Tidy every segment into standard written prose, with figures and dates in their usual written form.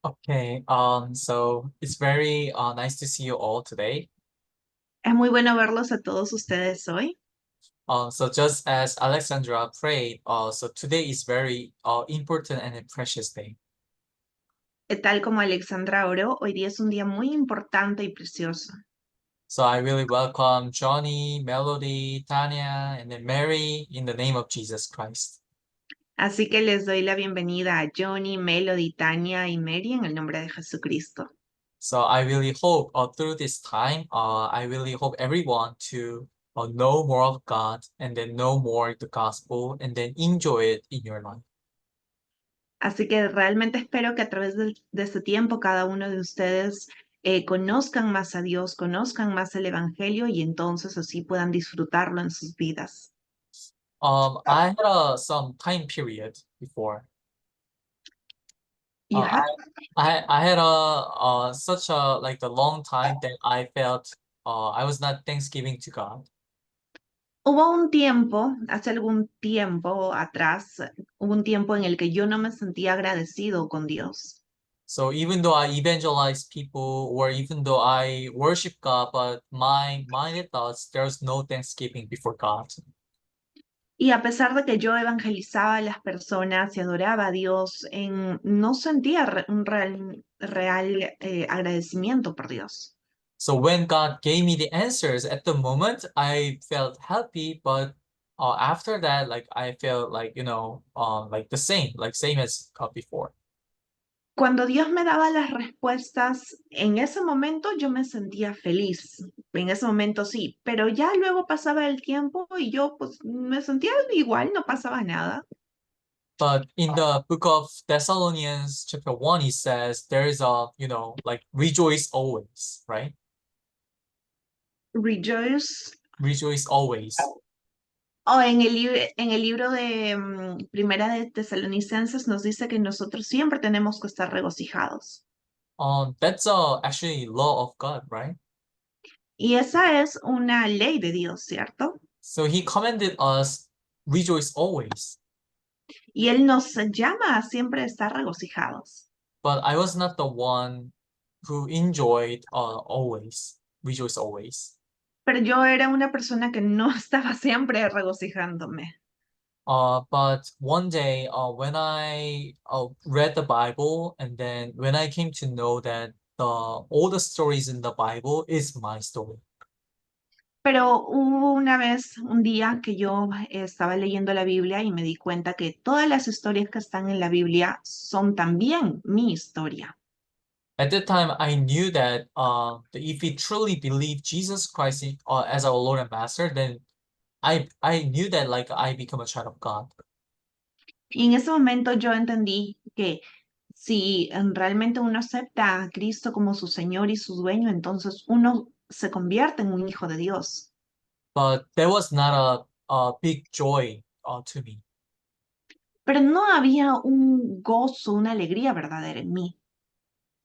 Okay, so it's very nice to see you all today. Es muy bueno verlos a todos ustedes hoy. So just as Alexandra prayed, so today is very important and a precious day. Tal como Alexandra oró, hoy día es un día muy importante y precioso. So I really welcome Johnny, Melody, Tanya, and then Mary in the name of Jesus Christ. Así que les doy la bienvenida a Johnny, Melody, Tania y Mary en el nombre de Jesucristo. So I really hope through this time, I really hope everyone to know more of God and then know more the gospel and then enjoy it in your life. Así que realmente espero que a través de este tiempo cada uno de ustedes conozcan más a Dios, conozcan más el Evangelio y entonces así puedan disfrutarlo en sus vidas. I had some time period before. You Uh, have I had a such a like the long time that I felt I was not thanksgiving to God. Hubo un tiempo, hace algún tiempo atrás, hubo un tiempo en el que yo no me sentía agradecido con Dios. So even though I evangelize people or even though I worship God, but my minded thoughts there's no thanksgiving before God. Y a pesar de que yo evangelizaba a las personas y adoraba a Dios, no sentía un real agradecimiento por Dios. So when God gave me the answers at the moment, I felt happy, but after that, like I felt like like the same, like same as before. Cuando Dios me daba las respuestas, en ese momento yo me sentía feliz. En ese momento sí, pero ya luego pasaba el tiempo y yo pues me sentía igual, no pasaba nada. But in the book of Thessalonians, chapter 1, he says there is a, like rejoice always, right? Rejoice. Rejoice always. O en el libro de Primera de Tesalonicenses nos dice que nosotros siempre tenemos que estar regocijados. That's actually law of God, right? Y esa es una ley de Dios, ¿cierto? So he commanded us rejoice always. Y Él nos llama a siempre estar regocijados. But I was not the one who enjoyed always, rejoice always. Pero yo era una persona que no estaba siempre regocijándome. But one day, when I read the Bible, and then when I came to know that all the stories in the Bible is my story. Pero hubo una vez, un día, que yo estaba leyendo la Biblia y me di cuenta que todas las historias que están en la Biblia son también mi historia. At that time, I knew that if we truly believe Jesus Christ as our Lord and Master, then I knew that like I become a child of God. Y en ese momento yo entendí que si realmente uno acepta a Cristo como su Señor y su dueño, entonces uno se convierte en un hijo de Dios. But that was not a big joy to me. Pero no había un gozo, una alegría verdadera en mí.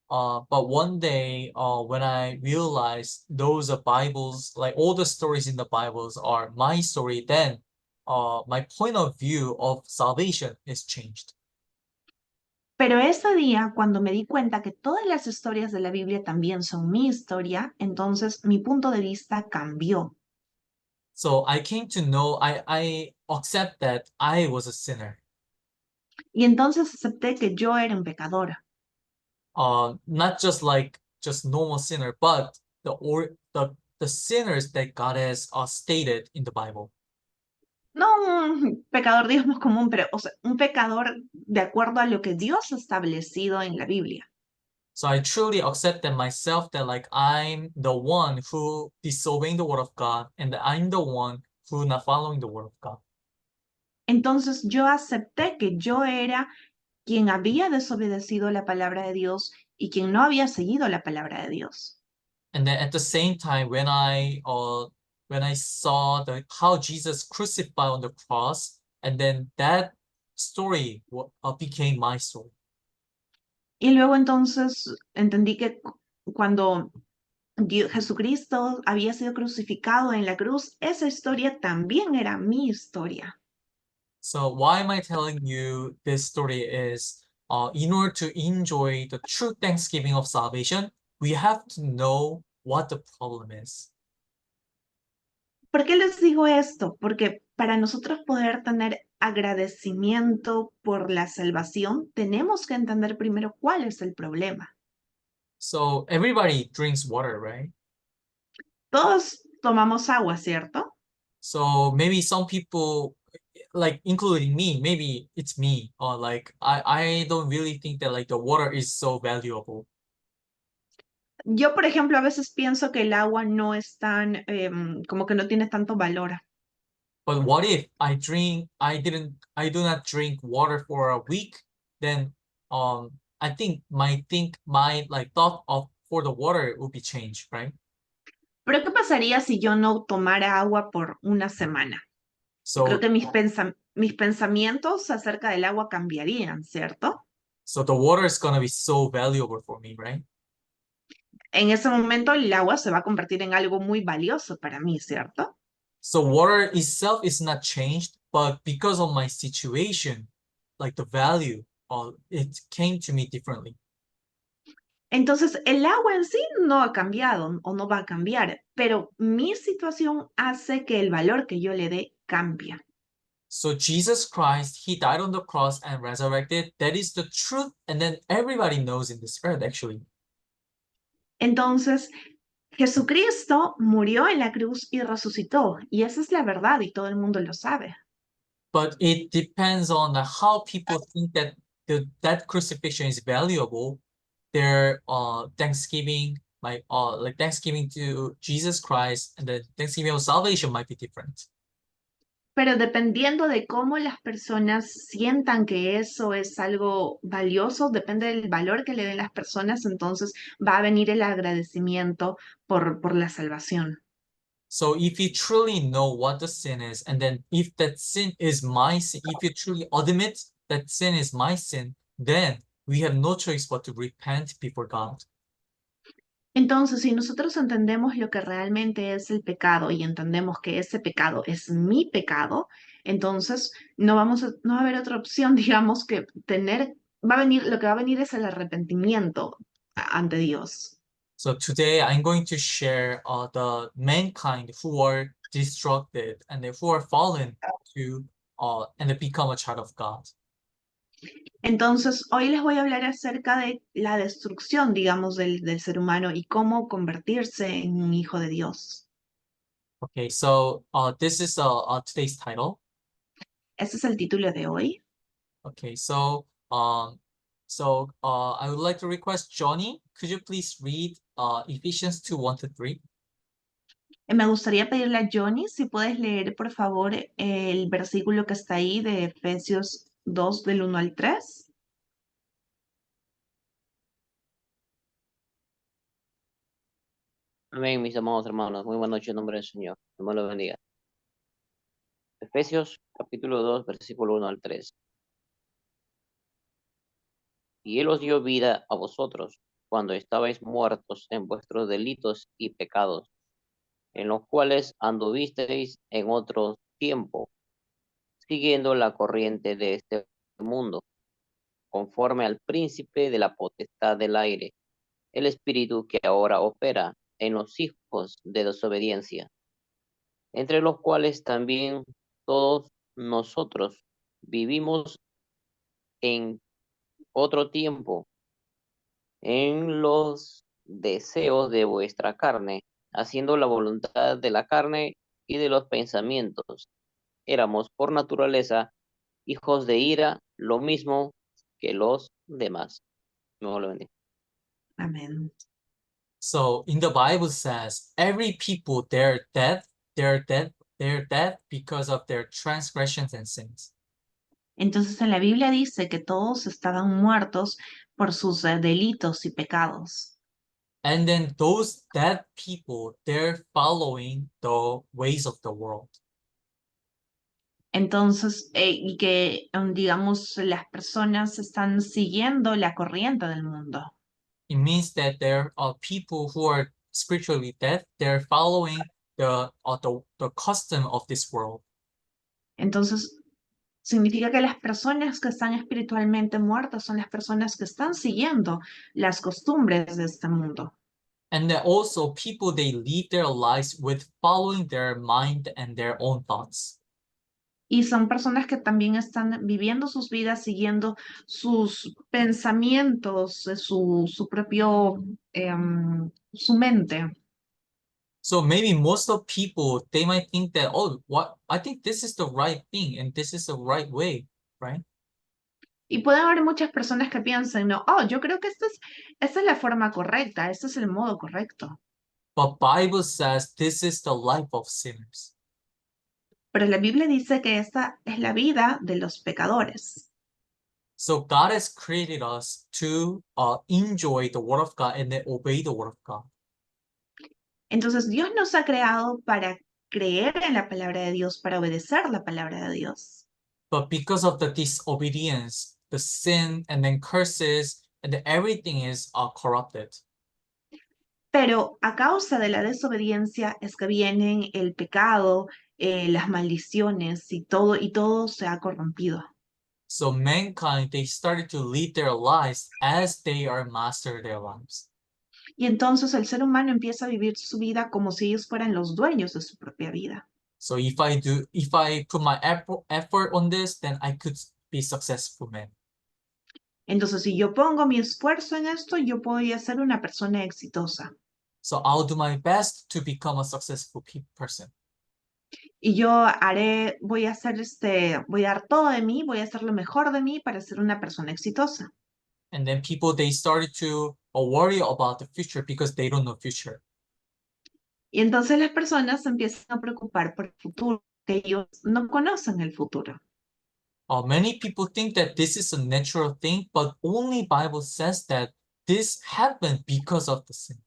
But one day, when I realized those Bibles, like all the stories in the Bibles are my story, then my point of view of salvation is changed. Pero ese día, cuando me di cuenta que todas las historias de la Biblia también son mi historia, entonces mi punto de vista cambió. So I came to know, I accept that I was a sinner. Y entonces acepté que yo era un pecador. Not just like just normal sinner, but the sinners that God has stated in the Bible. No un pecador, digamos, común, pero o sea, un pecador de acuerdo a lo que Dios ha establecido en la Biblia. So I truly accepted myself that like I'm the one who disobeying the word of God and that I'm the one who not following the word of God. Entonces yo acepté que yo era quien había desobedecido la palabra de Dios y quien no había seguido la palabra de Dios. And then at the same time, when I saw the how Jesus crucified on the cross, and then that story became my story. Y luego entonces entendí que cuando Jesucristo había sido crucificado en la cruz, esa historia también era mi historia. So why am I telling you this story is in order to enjoy the true thanksgiving of salvation, we have to know what the problem is. ¿Por qué les digo esto? Porque para nosotros poder tener agradecimiento por la salvación, tenemos que entender primero cuál es el problema. So everybody drinks water, right? Todos tomamos agua, ¿cierto? So maybe some people, like including me, maybe it's me, or like I don't really think that like the water is so valuable. Yo, por ejemplo, a veces pienso que el agua no es tan, como que no tiene tanto valor. But what if I do not drink water for a week? Then I think my like thought of for the water will be changed, right? Pero ¿qué pasaría si yo no tomara agua por una semana? Yo creo So que mis pensamientos acerca del agua cambiarían, ¿cierto? so the water is gonna be so valuable for me, right? En ese momento el agua se va a convertir en algo muy valioso para mí, ¿cierto? So water itself is not changed, but because of my situation, like the value, it came to me differently. Entonces, el agua en sí no ha cambiado o no va a cambiar, pero mi situación hace que el valor que yo le dé cambie. So Jesus Christ, he died on the cross and resurrected. That is the truth, and then everybody knows in this earth actually. Entonces, Jesucristo murió en la cruz y resucitó, y esa es la verdad y todo el mundo lo sabe. But it depends on how people think that that crucifixion is valuable. Their Thanksgiving, like Thanksgiving to Jesus Christ and the Thanksgiving of salvation might be different. Pero dependiendo de cómo las personas sientan que eso es algo valioso, depende del valor que le den las personas, entonces va a venir el agradecimiento por la salvación. So if you truly know what the sin is, and then if that sin is my sin, if you truly admit that sin is my sin, then we have no choice but to repent before God. Entonces, si nosotros entendemos lo que realmente es el pecado y entendemos que ese pecado es mi pecado, entonces no va a haber otra opción, digamos, que lo que va a venir es el arrepentimiento ante Dios. So today I'm going to share the mankind who are destructed and who are fallen to and become a child of God. Entonces, hoy les voy a hablar acerca de la destrucción, digamos, del ser humano y cómo convertirse en un hijo de Dios. Okay, so this is today's title. Ese es el título de hoy. Okay, so I would like to request Johnny, could you please read Ephesians 2, 1 to 3? Me gustaría pedirle a Johnny si puedes leer, por favor, el versículo que está ahí de Efesios 2 del 1 al 3. Amén, mis amados hermanos. Muy buenas noches en nombre del Señor. Dios los bendiga. Efesios capítulo 2, versículo 1 al 3. Y Él os dio vida a vosotros cuando estabais muertos en vuestros delitos y pecados, en los cuales anduvisteis en otro tiempo, siguiendo la corriente de este mundo, conforme al príncipe de la potestad del aire, el espíritu que ahora opera en los hijos de desobediencia, entre los cuales también todos nosotros vivimos en otro tiempo, en los deseos de vuestra carne, haciendo la voluntad de la carne y de los pensamientos. Éramos por naturaleza hijos de ira, lo mismo que los demás. No lo bendiga. Amén. So in the Bible says, every people they're dead because of their transgressions and sins. Entonces en la Biblia dice que todos estaban muertos por sus delitos y pecados. And then those dead people, they're following the ways of the world. Entonces, y que, digamos, las personas están siguiendo la corriente del mundo. It means that there are people who are spiritually dead. They're following the custom of this world. Entonces, Significa que las personas que están espiritualmente muertas son las personas que están siguiendo las costumbres de este mundo. And then also people, they live their lives with following their mind and their own thoughts. Y son personas que también están viviendo sus vidas siguiendo sus pensamientos, su propio, su mente. So maybe most of people, they might think that, oh, what, I think this is the right thing and this is the right way, right? Y pueden haber muchas personas que piensen, no, oh, yo creo que esta es la forma correcta, este es el modo correcto. But Bible says this is the life of sinners. Pero la Biblia dice que esta es la vida de los pecadores. So God has created us to enjoy the word of God and then obey the word of God. Entonces Dios nos ha creado para creer en la palabra de Dios, para obedecer la palabra de Dios. But because of the disobedience, the sin, and then curses, and then everything is corrupted. Pero a causa de la desobediencia es que vienen el pecado, las maldiciones y todo se ha corrompido. So mankind, they started to lead their lives as they are master their lives. Y entonces el ser humano empieza a vivir su vida como si ellos fueran los dueños de su propia vida. So if I put my effort on this, then I could be successful man. Entonces, si yo pongo mi esfuerzo en esto, yo voy a ser una persona exitosa. So I'll do my best to become a successful person. Y yo voy a dar todo de mí, voy a hacer lo mejor de mí para ser una persona exitosa. And then people, they started to worry about the future because they don't know future. Y entonces las personas se empiezan a preocupar por el futuro, que ellos no conocen el futuro. Many people think that this is a natural thing, but only Bible says that this happened because of the sin.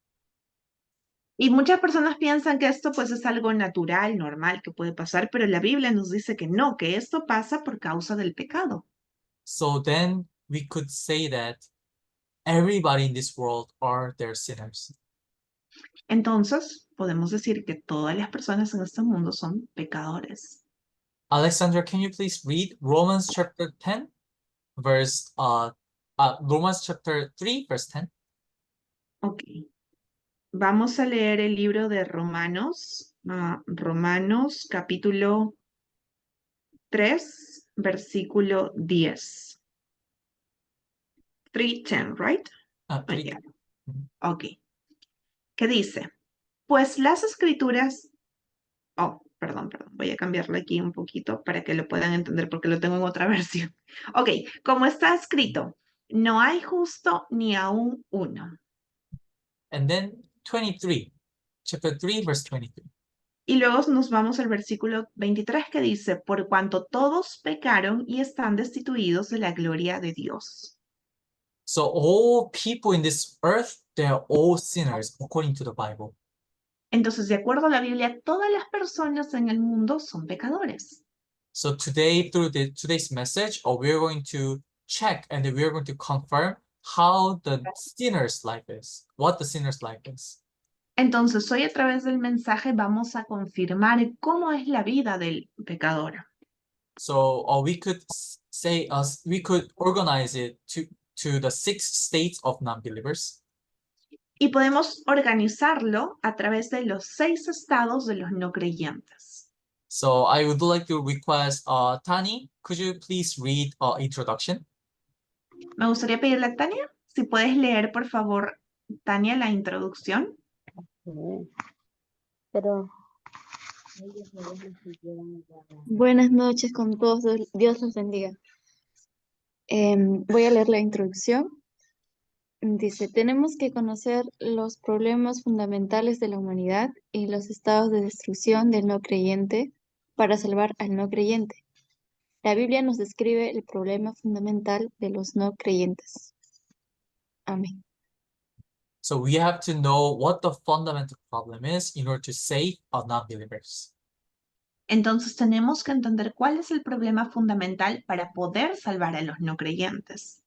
Y muchas personas piensan que esto pues es algo natural, normal, que puede pasar, pero la Biblia nos dice que no, que esto pasa por causa del pecado. So then we could say that everybody in this world are their sinners. Entonces, podemos decir que todas las personas en este mundo son pecadores. Alexandra, can you please read Romans chapter 10, Romans chapter 3, verse 10? Ok. Vamos a leer el libro de Romanos, Romanos capítulo 3, versículo 10. 3:10, right? Oh, 3. yeah. Ok. ¿Qué dice? Pues las escrituras... Oh, perdón, voy a cambiarlo aquí un poquito para que lo puedan entender porque lo tengo en otra versión. Ok, como está escrito, no hay justo ni aún uno. And then 23, chapter 3, verse 23. Y luego nos vamos al versículo 23 que dice, por cuanto todos pecaron y están destituidos de la gloria de Dios. So all people in this earth, they are all sinners according to the Bible. Entonces, de acuerdo a la Biblia, todas las personas en el mundo son pecadores. So today, through today's message, we're going to check and we're going to confirm how the sinner's life is, what the sinner's life is. Entonces, hoy a través del mensaje vamos a confirmar cómo es la vida del pecador. So we could say we could organize it to the 6 states of non-believers. Y podemos organizarlo a través de los 6 estados de los no creyentes. So I would like to request Tani, could you please read introduction? Me gustaría pedirle a Tania, si puedes leer, por favor, Tania, la introducción. Pero buenas noches con todos, Dios los bendiga. Voy a leer la introducción. Dice, tenemos que conocer los problemas fundamentales de la humanidad y los estados de destrucción del no creyente para salvar al no creyente. La Biblia nos describe el problema fundamental de los no creyentes. Amén. So we have to know what the fundamental problem is in order to save non-believers. Entonces tenemos que entender cuál es el problema fundamental para poder salvar a los no creyentes.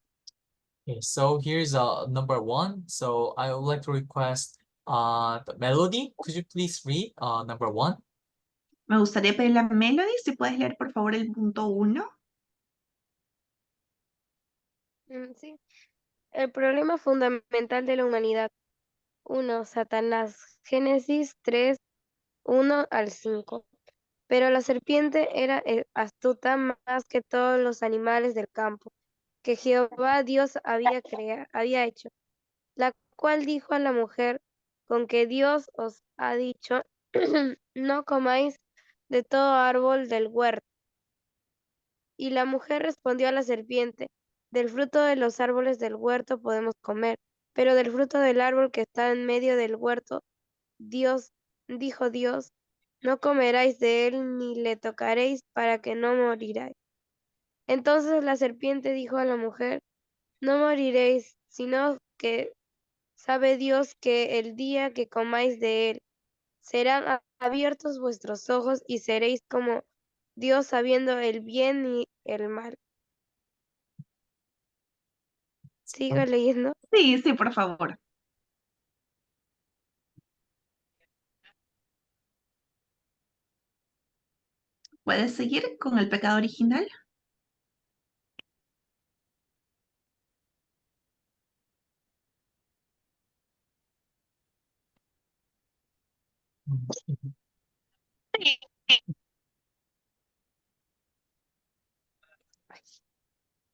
Okay, so here's number 1. So I would like to request the Melody. Could you please read number 1? Me gustaría pedirle a Melody si puedes leer por favor el punto 1. Sí. El problema fundamental de la humanidad. 1. Satanás. Génesis 3, 1 al 5. Pero la serpiente era astuta más que todos los animales del campo que Jehová Dios había hecho, la cual dijo a la mujer: con que Dios os ha dicho, no comáis de todo árbol del huerto. Y la mujer respondió a la serpiente: del fruto de los árboles del huerto podemos comer, pero del fruto del árbol que está en medio del huerto, Dios, dijo Dios, no comeráis de él ni le tocaréis para que no moriráis. Entonces la serpiente dijo a la mujer: no moriréis, sino que sabe Dios que el día que comáis de él, serán abiertos vuestros ojos y seréis como Dios, sabiendo el bien y el mal. Sigo leyendo. Sí, sí, por favor. ¿Puedes seguir con el pecado original?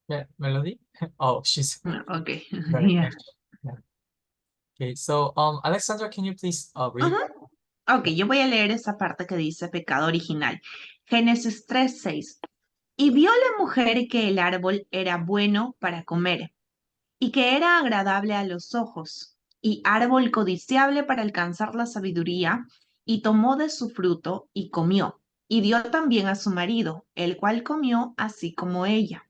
Yeah, Melody? Oh, she's Ok, right. ya. Yeah. Okay, so Alexandra, can you please read? Ujú. Ok, yo voy a leer esa parte que dice pecado original. Génesis 3:6. Y vio la mujer que el árbol era bueno para comer y que era agradable a los ojos y árbol codiciable para alcanzar la sabiduría, y tomó de su fruto y comió, y dio también a su marido, el cual comió así como ella.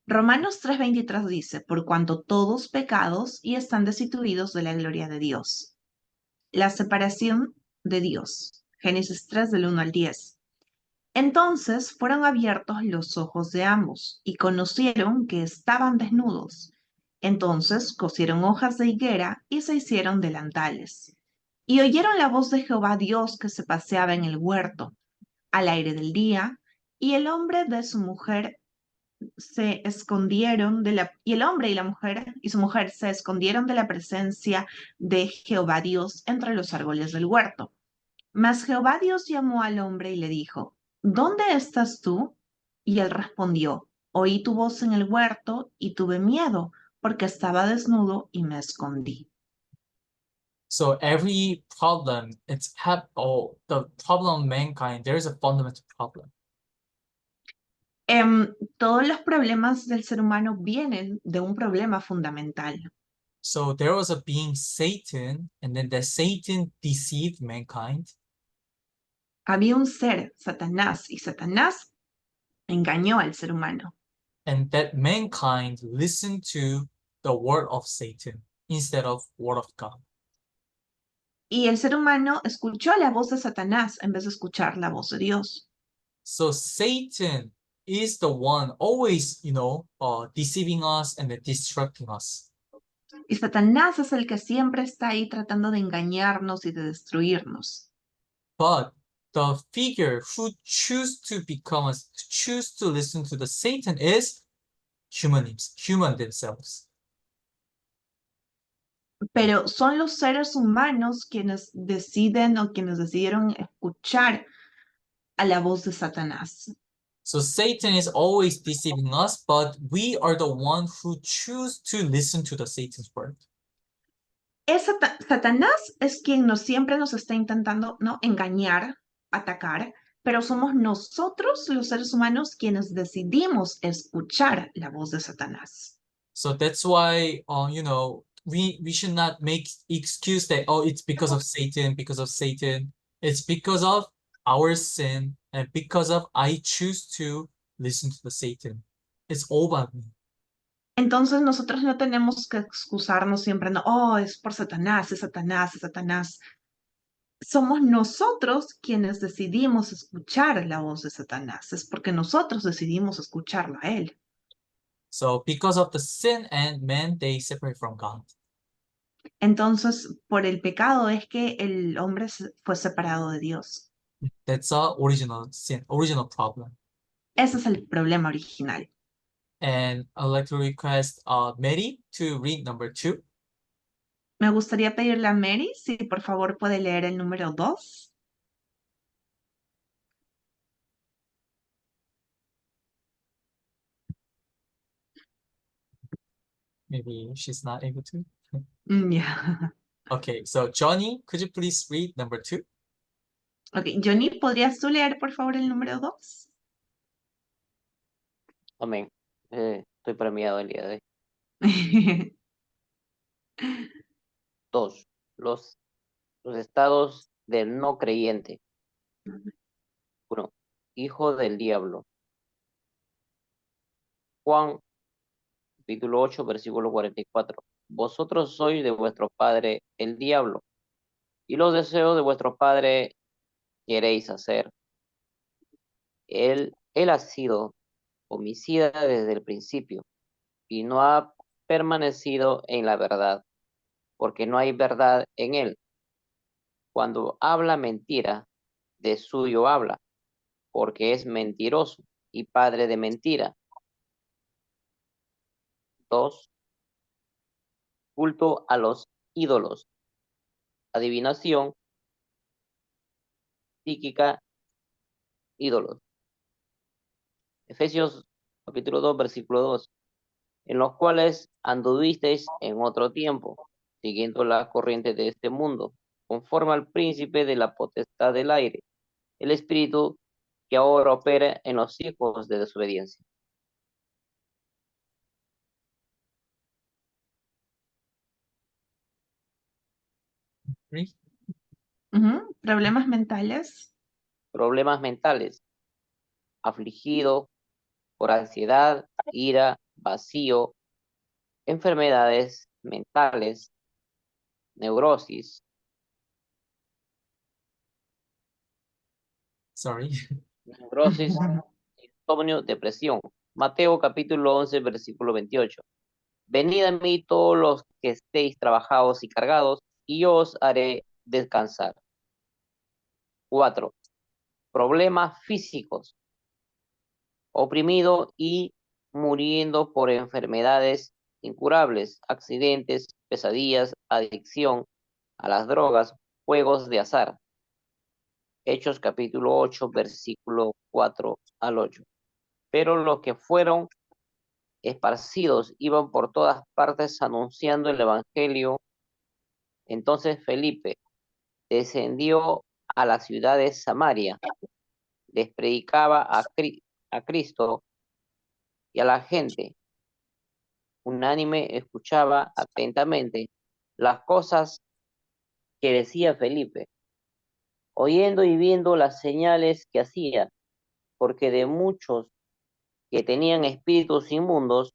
Romanos 3:23 dice, por cuanto todos pecados y están destituidos de la gloria de Dios. La separación de Dios. Génesis 3 del 1 al 10. Entonces fueron abiertos los ojos de ambos y conocieron que estaban desnudos. Entonces cosieron hojas de higuera y se hicieron delantales. Y oyeron la voz de Jehová Dios que se paseaba en el huerto al aire del día, y el hombre de su mujer se escondieron y el hombre y la mujer y su mujer se escondieron de la presencia de Jehová Dios entre los árboles del huerto. Mas Jehová Dios llamó al hombre y le dijo, ¿dónde estás tú? Y él respondió, oí tu voz en el huerto y tuve miedo, porque estaba desnudo y me escondí. So every problem, the problem of mankind, there is a fundamental problem. Todos los problemas del ser humano vienen de un problema fundamental. So there was a being Satan, and then the Satan deceived mankind. Había un ser, Satanás, y Satanás engañó al ser humano. And that mankind listened to the word of Satan instead of word of God. Y el ser humano escuchó la voz de Satanás en vez de escuchar la voz de Dios. So Satan is the one always, deceiving us and then distracting us. Y Satanás es el que siempre está ahí tratando de engañarnos y de destruirnos. But the figure who choose to listen to the Satan is human themselves. Pero son los seres humanos quienes deciden o quienes decidieron escuchar a la voz de Satanás. So Satan is always deceiving us, but we are the one who choose to listen to the Satan's word. Satanás es quien siempre nos está intentando, ¿no?, engañar, atacar, pero somos nosotros, los seres humanos, quienes decidimos escuchar la voz de Satanás. So that's why, we should not make excuse that, it's because of Satan, because of Satan. It's because of our sin and because of I choose to listen to the Satan. It's all about me. Entonces nosotros no tenemos que excusarnos siempre, no, oh, es por Satanás, es Satanás, es Satanás. Somos nosotros quienes decidimos escuchar la voz de Satanás. Es porque nosotros decidimos escucharlo a él. So because of the sin and man, they separate from God. Entonces, por el pecado es que el hombre fue separado de Dios. That's our original sin, original problem. Ese es el problema original. And I'd like to request Mary to read number 2. Me gustaría pedirle a Mary si por favor puede leer el número 2. Maybe she's not able to. Ya. Okay, so Johnny, could you please read number 2? Ok, Johnny, ¿podrías tú leer por favor el número 2? Amén. Estoy premiado el día de hoy. 2. Los estados del no creyente. 1. Hijo del diablo. Juan, capítulo 8, versículo 44. Vosotros sois de vuestro padre el diablo, y los deseos de vuestro padre queréis hacer. Él ha sido homicida desde el principio, y no ha permanecido en la verdad, porque no hay verdad en él. Cuando habla mentira, de suyo habla, porque es mentiroso y padre de mentira. 2. Culto a los ídolos, adivinación, psíquica, ídolos. Efesios capítulo 2, versículo 2. En los cuales anduvisteis en otro tiempo, siguiendo la corriente de este mundo, conforme al príncipe de la potestad del aire, el espíritu que ahora opera en los hijos de desobediencia. Three. Problemas mentales. Problemas mentales, afligido por ansiedad, ira, vacío, enfermedades mentales, neurosis, Sorry. insomnio, depresión. Mateo capítulo 11, versículo 28. Venid a mí todos los que estéis trabajados y cargados, y yo os haré descansar. 4. Problemas físicos. Oprimido y muriendo por enfermedades incurables, accidentes, pesadillas, adicción a las drogas, juegos de azar. Hechos capítulo 8, versículo 4 al 8. Pero los que fueron esparcidos iban por todas partes anunciando el evangelio. Entonces Felipe descendió a la ciudad de Samaria, les predicaba a Cristo y a la gente. Unánime escuchaba atentamente las cosas que decía Felipe, oyendo y viendo las señales que hacía, porque de muchos que tenían espíritus inmundos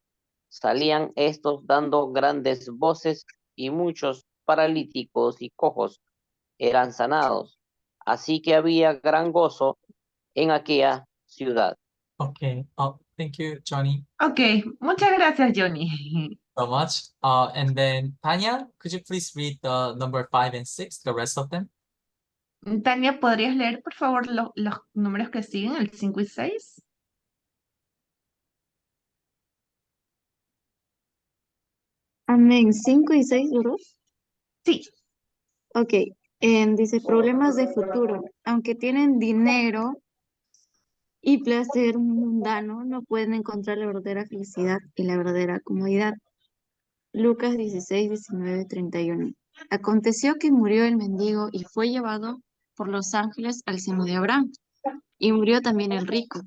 salían estos dando grandes voces, y muchos paralíticos y cojos eran sanados. Así que había gran gozo en aquella ciudad. Okay. Thank you, Johnny, Ok, muchas gracias, Johnny. so much. And then Tanya, could you please read the number 5 and 6, the rest of them? Tania, ¿podrías leer por favor los números que siguen, el 5 y 6? Amén. 5 y 6, ¿verdad? Sí. Ok. Dice problemas de futuro. Aunque tienen dinero y placer mundano, no pueden encontrar la verdadera felicidad y la verdadera comodidad. Lucas 16, 19, 31. Aconteció que murió el mendigo y fue llevado por los ángeles al seno de Abraham. Y murió también el rico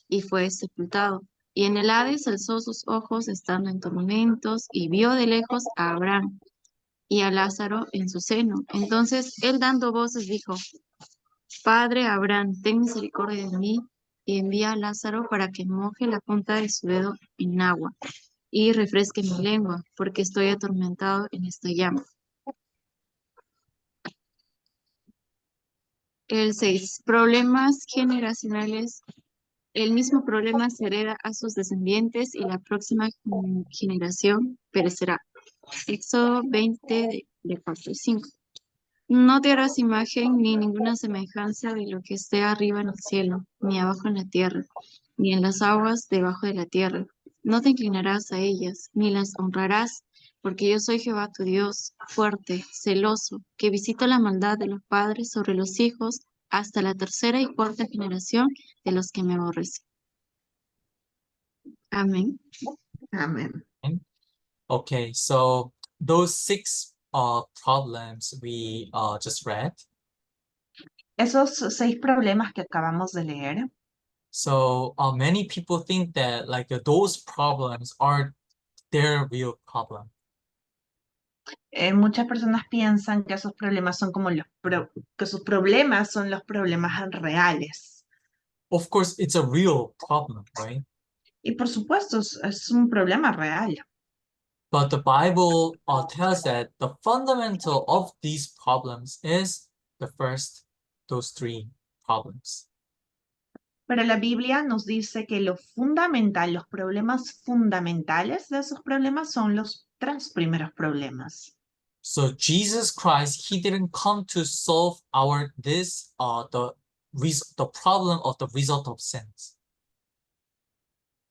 y fue sepultado. Y en el Hades alzó sus ojos estando en tormentos y vio de lejos a Abraham y a Lázaro en su seno. Entonces él dando voces dijo, Padre Abraham, ten misericordia de mí y envía a Lázaro para que moje la punta de su dedo en agua y refresque mi lengua, porque estoy atormentado en esta llama. El 6. Problemas generacionales. El mismo problema se hereda a sus descendientes y la próxima generación perecerá. Éxodo 20, de 4 y 5. No te harás imagen ni ninguna semejanza de lo que esté arriba en el cielo, ni abajo en la tierra, ni en las aguas debajo de la tierra, No te inclinarás a ellas, ni las honrarás, porque yo soy Jehová tu Dios, fuerte, celoso, que visito la maldad de los padres sobre los hijos hasta la tercera y cuarta generación de los que me aborrecen. Amén. Amén. Okay, so those 6 problems we just read. Esos 6 problemas que acabamos de leer, So many people think that like those problems are their real problem. muchas personas piensan que esos problemas son como que sus problemas son los problemas reales. Of course, it's a real problem, right? Y por supuesto, es un problema real. But the Bible tells that the fundamental of these problems is those 3 problems. Pero la Biblia nos dice que lo fundamental, los problemas fundamentales de esos problemas son los 3 primeros problemas. So Jesus Christ, he didn't come to solve the problem of the result of sins.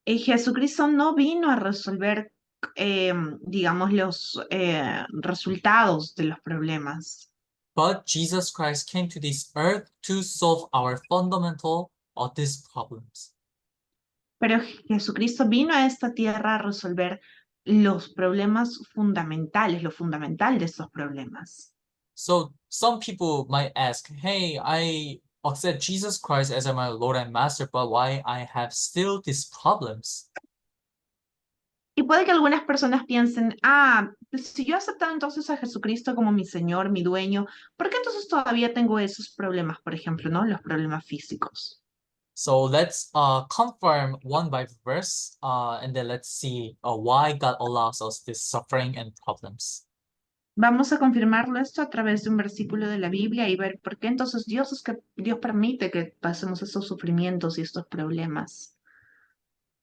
Y Jesucristo no vino a resolver, digamos, los resultados de los problemas, But Jesus Christ came to this earth to solve our fundamental of these problems. pero Jesucristo vino a esta tierra a resolver los problemas fundamentales, lo fundamental de esos problemas. So some people might ask, hey, I accept Jesus Christ as my Lord and Master, but why I have still these problems? Y puede que algunas personas piensen, pues si yo he aceptado entonces a Jesucristo como mi Señor, mi dueño, ¿por qué entonces todavía tengo esos problemas, por ejemplo, ¿no? Los problemas físicos. So let's confirm one by verse, and then let's see why God allows us this suffering and problems. Vamos a confirmarlo esto a través de un versículo de la Biblia y ver por qué entonces Dios permite que pasemos esos sufrimientos y estos problemas.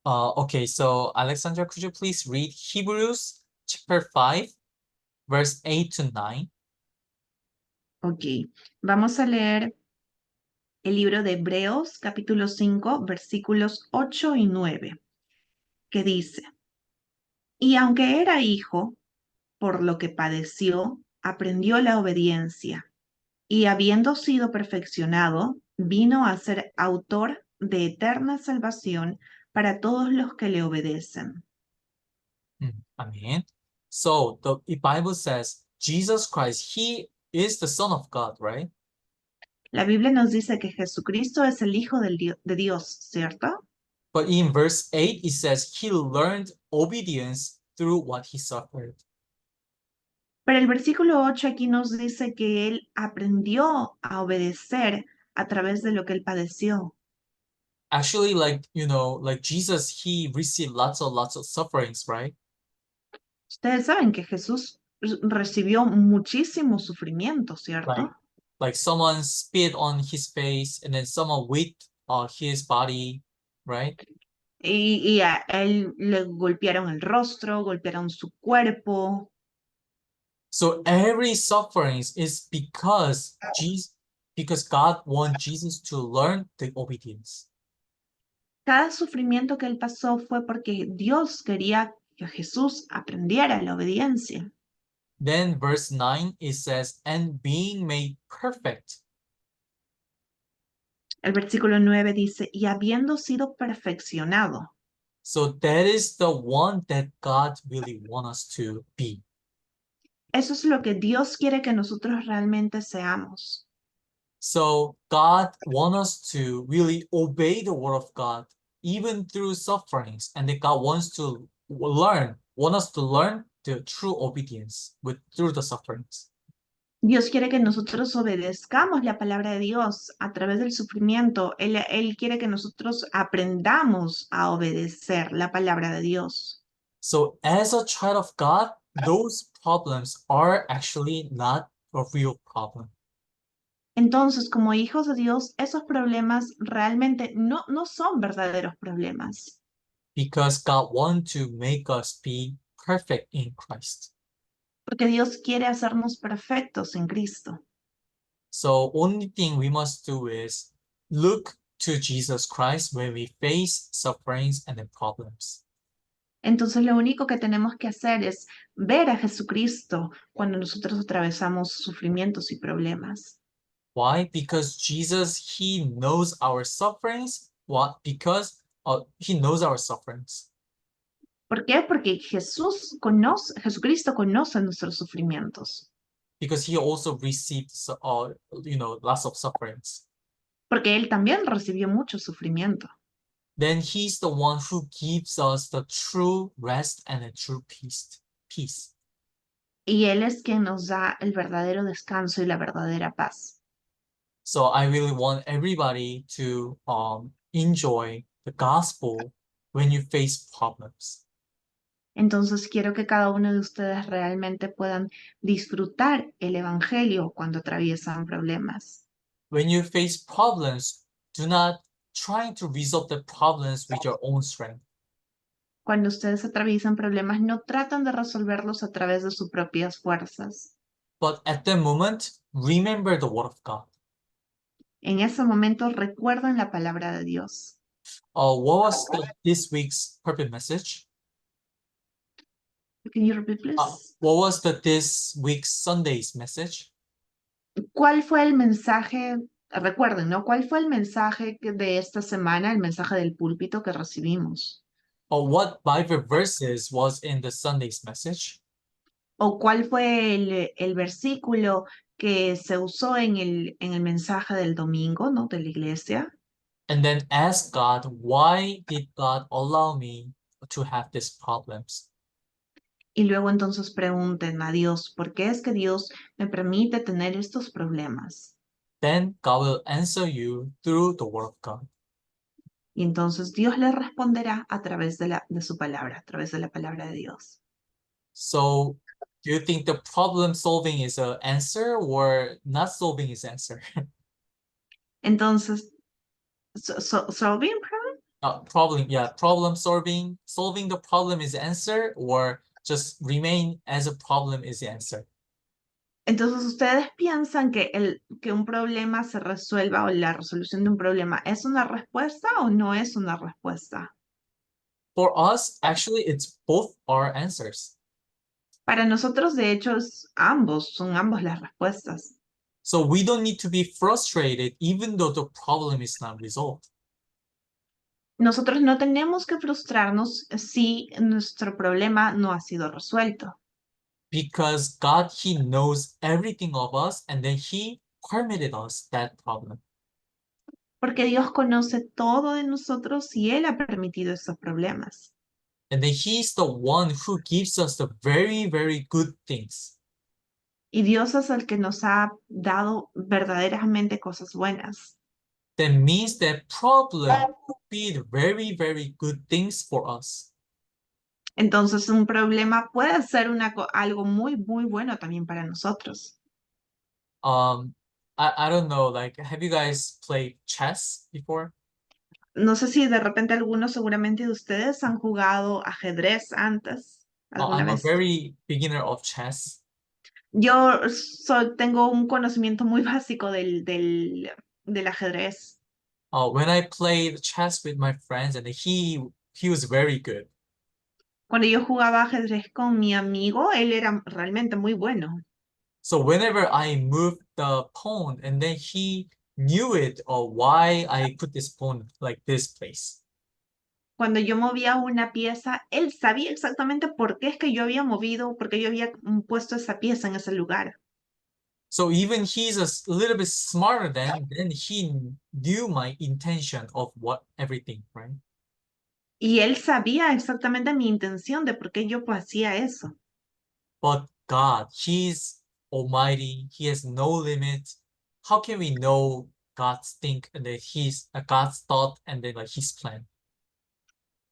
Okay, so Alexandra, could you please read Hebrews chapter 5, verse 8 to 9? Ok, vamos a leer el libro de Hebreos, capítulo 5, versículos 8 y 9, que dice, y aunque era hijo, por lo que padeció, aprendió la obediencia, y habiendo sido perfeccionado, vino a ser autor de eterna salvación para todos los que le obedecen. Amen. So the Bible says Jesus Christ, he is the Son of God, right? La Biblia nos dice que Jesucristo es el Hijo de Dios, ¿cierto? But in verse 8, it says he learned obedience through what he suffered. Pero el versículo 8 aquí nos dice que él aprendió a obedecer a través de lo que él padeció. Actually, like Jesus, he received lots of sufferings, right? Ustedes saben que Jesús recibió muchísimo sufrimiento, ¿cierto? Like someone spit on his face and then someone whipped his body, right? Y a él le golpearon el rostro, golpearon su cuerpo. So every sufferings is because God wants Jesus to learn the obedience. Cada sufrimiento que él pasó fue porque Dios quería que Jesús aprendiera la obediencia. Then verse 9, it says, and being made perfect. El versículo 9 dice, y habiendo sido perfeccionado. So that is the one that God really wants us to be. Eso es lo que Dios quiere que nosotros realmente seamos. So God wants us to really obey the word of God, even through sufferings. And that God wants us to learn the true obedience through the sufferings. Dios quiere que nosotros obedezcamos la palabra de Dios a través del sufrimiento. Él quiere que nosotros aprendamos a obedecer la palabra de Dios. So as a child of God, those problems are actually not a real problem. Entonces, como hijos de Dios, esos problemas realmente no son verdaderos problemas. Because God wants to make us be perfect in Christ. Porque Dios quiere hacernos perfectos en Cristo. So only thing we must do is look to Jesus Christ when we face sufferings and then problems. Entonces lo único que tenemos que hacer es ver a Jesucristo cuando nosotros atravesamos sufrimientos y problemas. Why? Because Jesus, he knows our sufferings. What? Because he knows our sufferings. ¿Por qué? Porque Jesucristo conoce nuestros sufrimientos. Because he also received, lots of sufferings. Porque Él también recibió mucho sufrimiento. Then he's the one who gives us the true rest and the true peace. Y Él es quien nos da el verdadero descanso y la verdadera paz. So I really want everybody to enjoy the gospel when you face problems. Entonces quiero que cada uno de ustedes realmente puedan disfrutar el Evangelio cuando atraviesan problemas. When you face problems, do not try to resolve the problems with your own strength. Cuando ustedes atraviesan problemas, no tratan de resolverlos a través de sus propias fuerzas. But at the moment, remember the word of God. En ese momento recuerden la palabra de Dios. What was this week's purpose message? Can you repeat, please? What was this week's Sunday's message? ¿Cuál fue el mensaje? Recuerden, ¿no? ¿Cuál fue el mensaje de esta semana, el mensaje del púlpito que recibimos? What Bible verses was in the Sunday's message? ¿O cuál fue el versículo que se usó en el mensaje del domingo, ¿no? De la iglesia? And then ask God, why did God allow me to have these problems? Y luego entonces pregunten a Dios, ¿por qué es que Dios me permite tener estos problemas? Then God will answer you through the word of God. Y entonces Dios les responderá a través de su palabra, a través de la palabra de Dios. So, do you think the problem solving is an answer or not solving is answer? Entonces, solving Problem solving the problem is the answer, or just remain as a problem is the answer. Entonces, ¿ustedes piensan que un problema se resuelva o la resolución de un problema es una respuesta o no es una respuesta? For us, actually, it's both our answers. Para nosotros, de hecho, son ambos las respuestas. So we don't need to be frustrated even though the problem is not resolved. Nosotros no tenemos que frustrarnos si nuestro problema no ha sido resuelto. Because God, he knows everything of us, and then he permitted us that problem. Porque Dios conoce todo de nosotros y Él ha permitido esos problemas. And then he's the one who gives us the very, very good things. Y Dios es el que nos ha dado verdaderamente cosas buenas. That means that problem could be the very, very good things for us. Entonces, un problema puede ser algo muy, muy bueno también para nosotros. I don't know, like, have you guys played chess before? No sé si de repente algunos seguramente de ustedes han jugado ajedrez antes, alguna I'm a vez. very beginner of chess. Yo tengo un conocimiento muy básico del ajedrez. When I played chess with my friends, and he was very good. Cuando yo jugaba ajedrez con mi amigo, él era realmente muy bueno. So whenever I moved the pawn, and then he knew it or why I put this pawn like this place. Cuando yo movía una pieza, él sabía exactamente por qué es que yo había por qué yo había puesto esa pieza en ese lugar. So even he's a little bit smarter then he knew my intention of what everything, right? Y él sabía exactamente mi intención de por qué yo hacía eso. But God, he's almighty, he has no limit. How can we know God's think and that he's God's thought and then like his plan?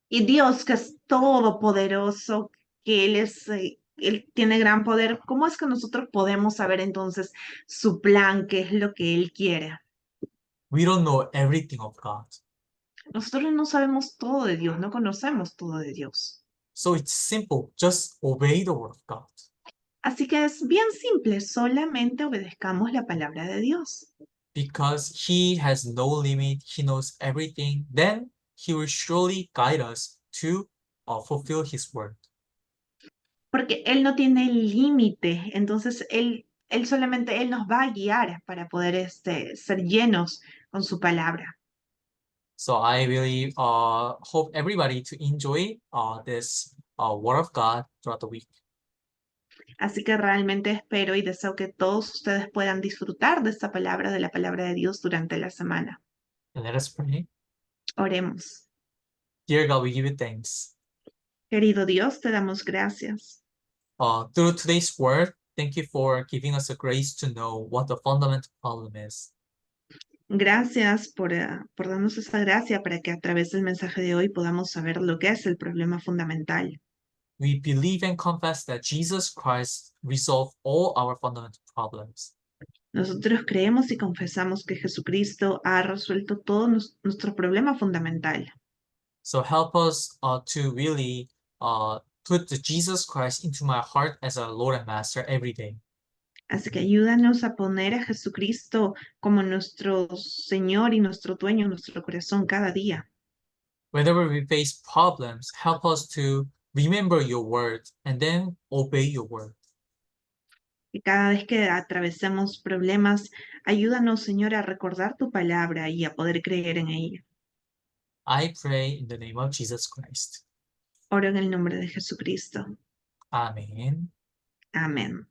Y Dios, que es todopoderoso, que Él tiene gran poder, ¿cómo es que nosotros podemos saber entonces su plan, qué es lo que Él quiere? We don't know everything of God. Nosotros no sabemos todo de Dios, no conocemos todo de Dios. So it's simple, just obey the word of God. Así que es bien simple, solamente obedezcamos la palabra de Dios. Because he has no limit, he knows everything, then he will surely guide us to fulfill His word. Porque Él no tiene límite, entonces Él solamente Él nos va a guiar para poder ser llenos con su palabra. So I really hope everybody to enjoy this word of God throughout the week. Así que realmente espero y deseo que todos ustedes puedan disfrutar de esta palabra, de la palabra de Dios durante la semana. And let us pray. Oremos. Dear God, we give you thanks. Querido Dios, te damos gracias. Through today's word, thank you for giving us the grace to know what the fundamental problem is. Gracias por darnos esa gracia para que a través del mensaje de hoy podamos saber lo que es el problema fundamental. We believe and confess that Jesus Christ resolved all our fundamental problems. Nosotros creemos y confesamos que Jesucristo ha resuelto todo nuestro problema fundamental. So help us to really put the Jesus Christ into my heart as our Lord and Master every day. Así que ayúdanos a poner a Jesucristo como nuestro Señor y nuestro dueño en nuestro corazón cada día. Whenever we face problems, help us to remember your word and then obey your word. Y cada vez que atravesemos problemas, ayúdanos, Señor, a recordar tu palabra y a poder creer en ella. I pray in the name of Jesus Christ. Oro en el nombre de Jesucristo. Amen. Amén.